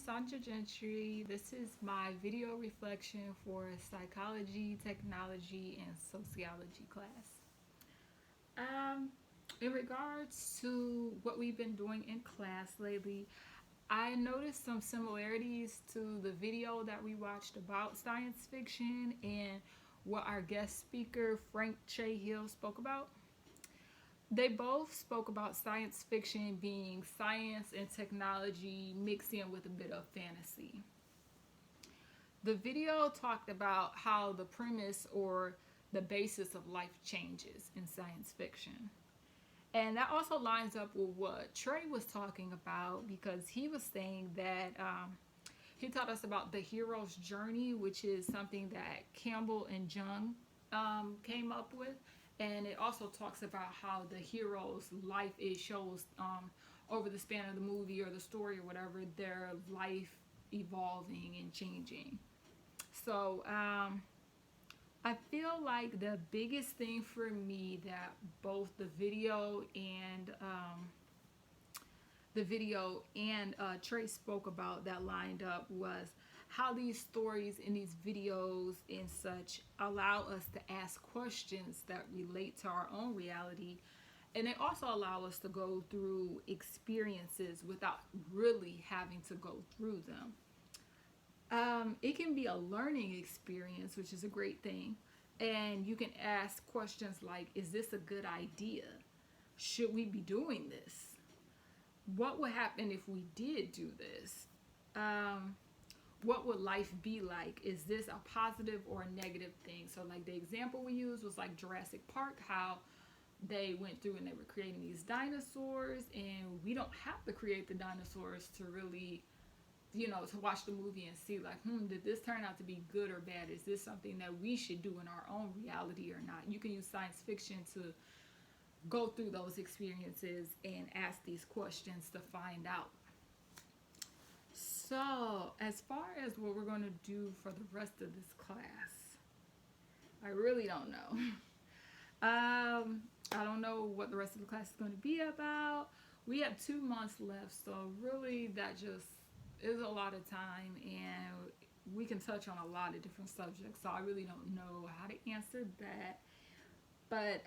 Sandra Gentry. This is my video reflection for psychology, technology, and sociology class. Um, in regards to what we've been doing in class lately, I noticed some similarities to the video that we watched about science fiction and what our guest speaker, Frank Chahill, spoke about. They both spoke about science fiction being science and technology mixed in with a bit of fantasy. The video talked about how the premise or the basis of life changes in science fiction. And that also lines up with what Trey was talking about because he was saying that he taught us about the hero's journey, which is something that Campbell and Jung came up with. And it also talks about how the hero's life, it shows over the span of the movie or the story or whatever, their life evolving and changing. So I feel like the biggest thing for me that both the video and Trey spoke about that lined up was how these stories in these videos and such allow us to ask questions that relate to our own reality, and they also allow us to go through experiences without really having to go through them. It can be a learning experience, which is a great thing. And you can ask questions like, is this a good idea? Should we be doing this? What would happen if we did do this? What would life be like? Is this a positive or a negative thing? So, like, the example we used was like Jurassic Park, how they went through and they were creating these dinosaurs, and we don't have to create the dinosaurs to really to watch the movie and see like, did this turn out to be good or bad? Is this something that we should do in our own reality or not? You can use science fiction to go through those experiences and ask these questions to find out. So, as far as what we're going to do for the rest of this class, I really don't know. I don't know what the rest of the class is going to be about. We have 2 months left, so really that just is a lot of time, and we can touch on a lot of different subjects, so I really don't know how to answer that. But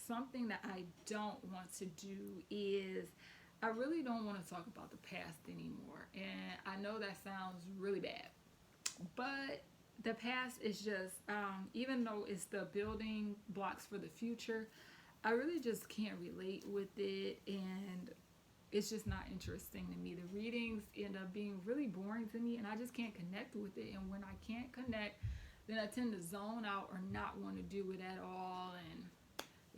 something that I don't want to do is I really don't want to talk about the past anymore, and I know that sounds really bad, but the past is just even though it's the building blocks for the future, I really just can't relate with it, and it's just not interesting to me. The readings end up being really boring to me, and I just can't connect with it. And when I can't connect, then I tend to zone out or not want to do it at all, and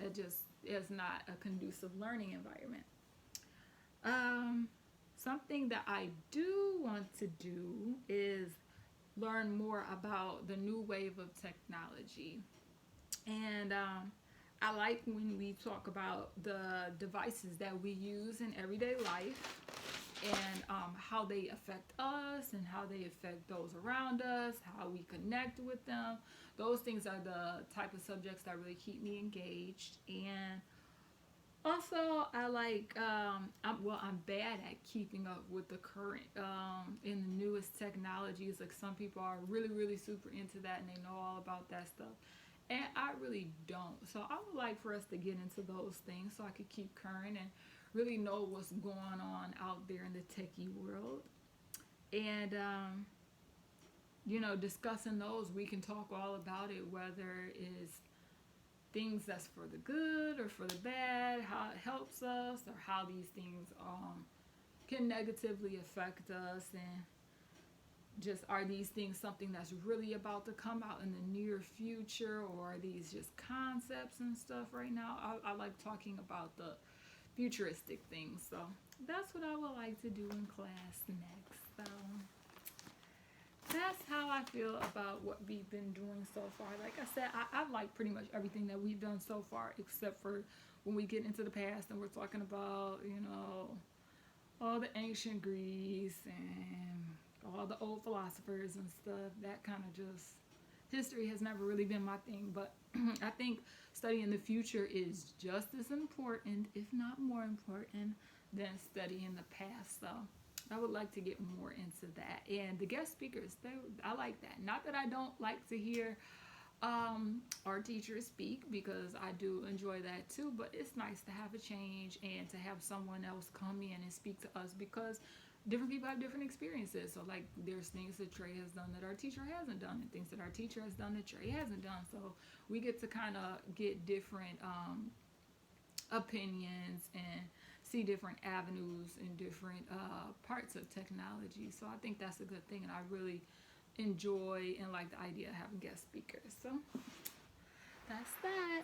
that just is not a conducive learning environment. Something that I do want to do is learn more about the new wave of technology. And I like when we talk about the devices that we use in everyday life and how they affect us and how they affect those around us, how we connect with them. Those things are the type of subjects that really keep me engaged. And also, I like, I'm bad at keeping up with the current in the newest technologies. Like, some people are really, really super into that and they know all about that stuff. And I really don't. So I would like for us to get into those things so I could keep current and really know what's going on out there in the techie world. And, discussing those, we can talk all about it, whether it's things that's for the good or for the bad, how it helps us, or how these things can negatively affect us, and just are these things something that's really about to come out in the near future, or are these just concepts and stuff right now? I like talking about the futuristic things, so that's what I would like to do in class next. So that's how I feel about what we've been doing so far. Like I said, I like pretty much everything that we've done so far, except for when we get into the past and we're talking about, all the ancient Greece and all the old philosophers and stuff. That kind of just, history has never really been my thing, but I think studying the future is just as important, if not more important, than studying the past. So I would like to get more into that. And the guest speakers, I like that. Not that I don't like to hear our teachers speak, because I do enjoy that too, but it's nice to have a change and to have someone else come in and speak to us, because different people have different experiences. So like there's things that Trey has done that our teacher hasn't done, and things that our teacher has done that Trey hasn't done. So we get to kind of get different opinions and see different avenues in different parts of technology. So I think that's a good thing, and I really enjoy and like the idea of having guest speakers. So that's that.